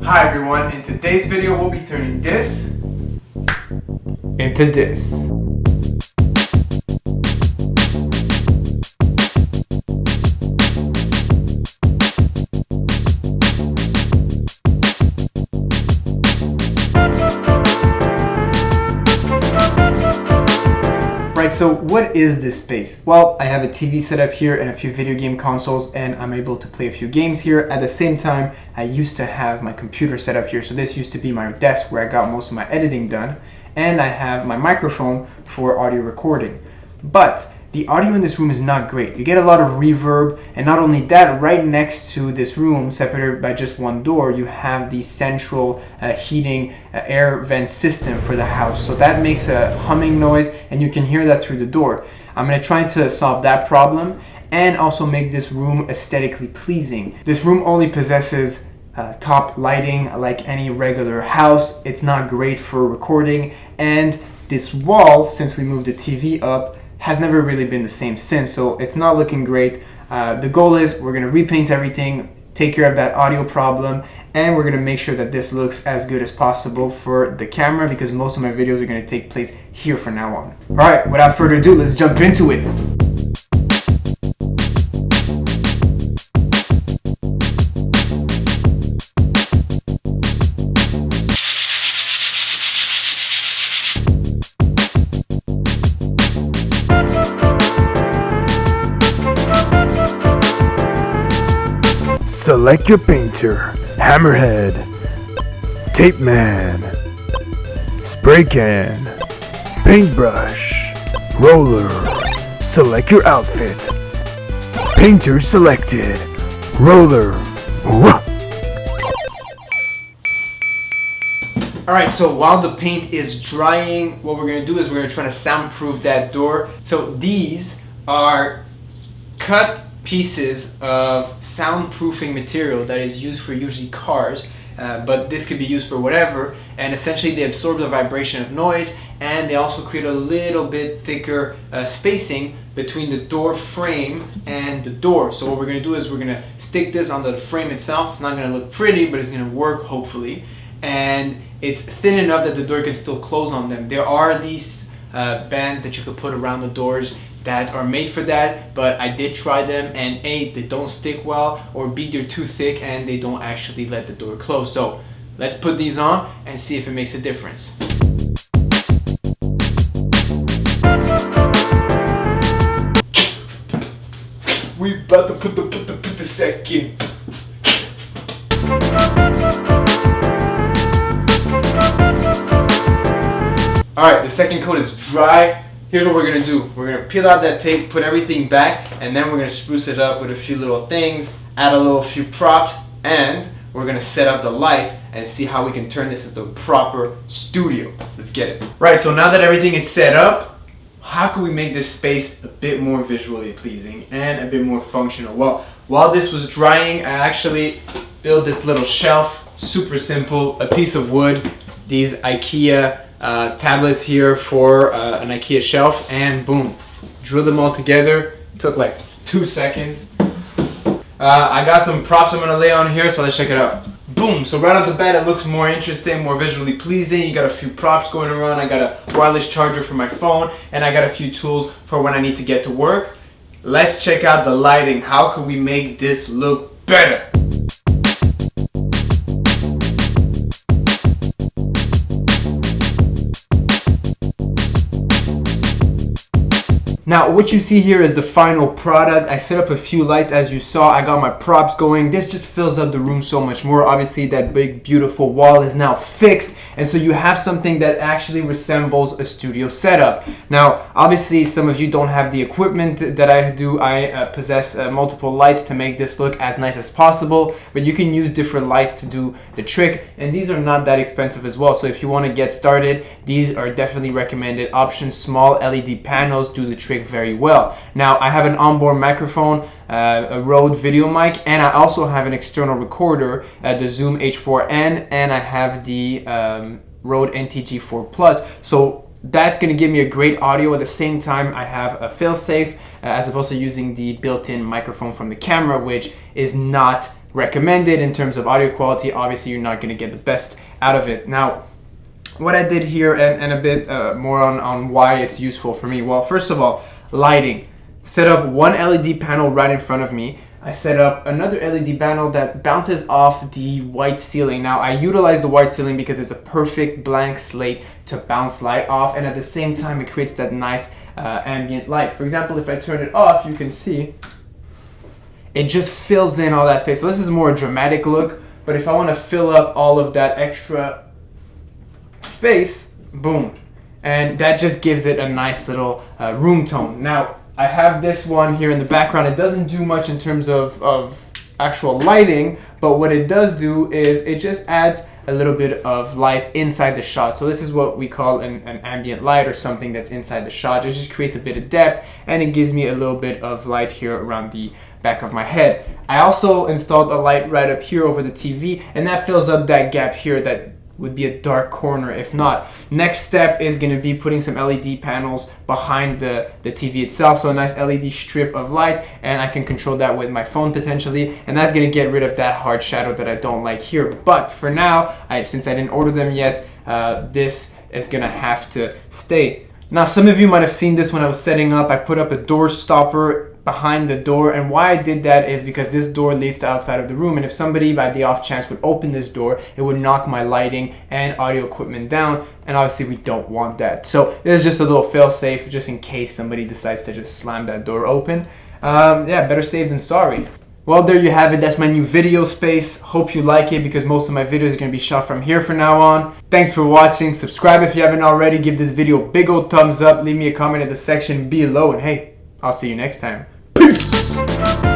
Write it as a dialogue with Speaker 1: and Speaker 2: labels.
Speaker 1: Hi everyone, in today's video we'll be turning this into this. Right, so what is this space? Well, I have a TV set up here and a few video game consoles, and I'm able to play a few games here. At the same time, I used to have my computer set up here, so this used to be my desk where I got most of my editing done, and I have my microphone for audio recording. But the audio in this room is not great. You get a lot of reverb, and not only that, right next to this room, separated by just one door, you have the central heating air vent system for the house. So that makes a humming noise, and you can hear that through the door. I'm gonna try to solve that problem and also make this room aesthetically pleasing. This room only possesses top lighting like any regular house. It's not great for recording, and this wall, since we moved the TV up, has never really been the same since, so it's not looking great. The goal is we're gonna repaint everything, take care of that audio problem, and we're gonna make sure that this looks as good as possible for the camera, because most of my videos are gonna take place here from now on. All right, without further ado, let's jump into it.
Speaker 2: Select your painter, hammerhead, tape man, spray can, paintbrush, roller. Select your outfit. Painter selected. Roller.
Speaker 1: Alright, so while the paint is drying, what we're gonna do is we're gonna try to soundproof that door. So these are cut pieces of soundproofing material that is used for usually cars, but this could be used for whatever, and essentially they absorb the vibration of noise, and they also create a little bit thicker spacing between the door frame and the door. So what we're going to do is we're going to stick this on the frame itself. It's not going to look pretty, but it's going to work hopefully, and it's thin enough that the door can still close on them. There are these bands that you could put around the doors that are made for that, but I did try them, and A, they don't stick well, or B, they're too thick and they don't actually let the door close. So let's put these on and see if it makes a difference. We about to put the second. Alright, the second coat is dry. Here's what we're gonna do. We're gonna peel out that tape, put everything back, and then we're gonna spruce it up with a few little things, add a few props, and we're gonna set up the lights and see how we can turn this into a proper studio. Let's get it. Right, so now that everything is set up, how can we make this space a bit more visually pleasing and a bit more functional? Well, while this was drying, I actually built this little shelf, super simple, a piece of wood, these IKEA tablets here for an IKEA shelf, and boom, drill them all together. It took like 2 seconds. I got some props I'm gonna lay on here, so let's check it out. Boom, so right off the bat it looks more interesting, more visually pleasing. You got a few props going around. I got a wireless charger for my phone, and I got a few tools for when I need to get to work. Let's check out the lighting. How can we make this look better? Now what you see here is the final product. I set up a few lights as you saw. I got my props going. This just fills up the room so much more. Obviously that big beautiful wall is now fixed, and so you have something that actually resembles a studio setup. Now obviously some of you don't have the equipment that I do. I possess multiple lights to make this look as nice as possible, but you can use different lights to do the trick, and these are not that expensive as well. So if you want to get started, these are definitely recommended options. Small LED panels do the trick very well. Now I have an onboard microphone, a Rode video mic, and I also have an external recorder, the Zoom H4n, and I have the Rode NTG4 Plus. So that's going to give me a great audio. At the same time, I have a fail-safe as opposed to using the built-in microphone from the camera, which is not recommended in terms of audio quality, obviously you're not going to get the best out of it. Now, what I did here and a bit more on why it's useful for me. Well, first of all, lighting. Set up one LED panel right in front of me. I set up another LED panel that bounces off the white ceiling. Now, I utilize the white ceiling because it's a perfect blank slate to bounce light off, and at the same time, it creates that nice ambient light. For example, if I turn it off, you can see it just fills in all that space. So this is more a dramatic look, but if I want to fill up all of that extra space, boom, and that just gives it a nice little room tone. Now, I have this one here in the background. It doesn't do much in terms of actual lighting, but what it does do is it just adds a little bit of light inside the shot. So this is what we call an ambient light, or something that's inside the shot. It just creates a bit of depth, and it gives me a little bit of light here around the back of my head. I also installed a light right up here over the TV, and that fills up that gap here that would be a dark corner if not. Next step is going to be putting some LED panels behind the TV itself, so a nice LED strip of light, and I can control that with my phone potentially, and that's going to get rid of that hard shadow that I don't like here. But for now, since I didn't order them yet, this is going to have to stay. Now, some of you might have seen this when I was setting up. I put up a door stopper behind the door, and why I did that is because this door leads to outside of the room, and if somebody by the off chance would open this door, it would knock my lighting and audio equipment down, and obviously we don't want that. So this is just a little fail safe just in case somebody decides to just slam that door open. Yeah, better safe than sorry. Well, there you have it. That's my new video space. Hope you like it, because most of my videos are going to be shot from here from now on. Thanks for watching. Subscribe if you haven't already. Give this video a big old thumbs up. Leave me a comment in the section below, and hey, I'll see you next time. Peace!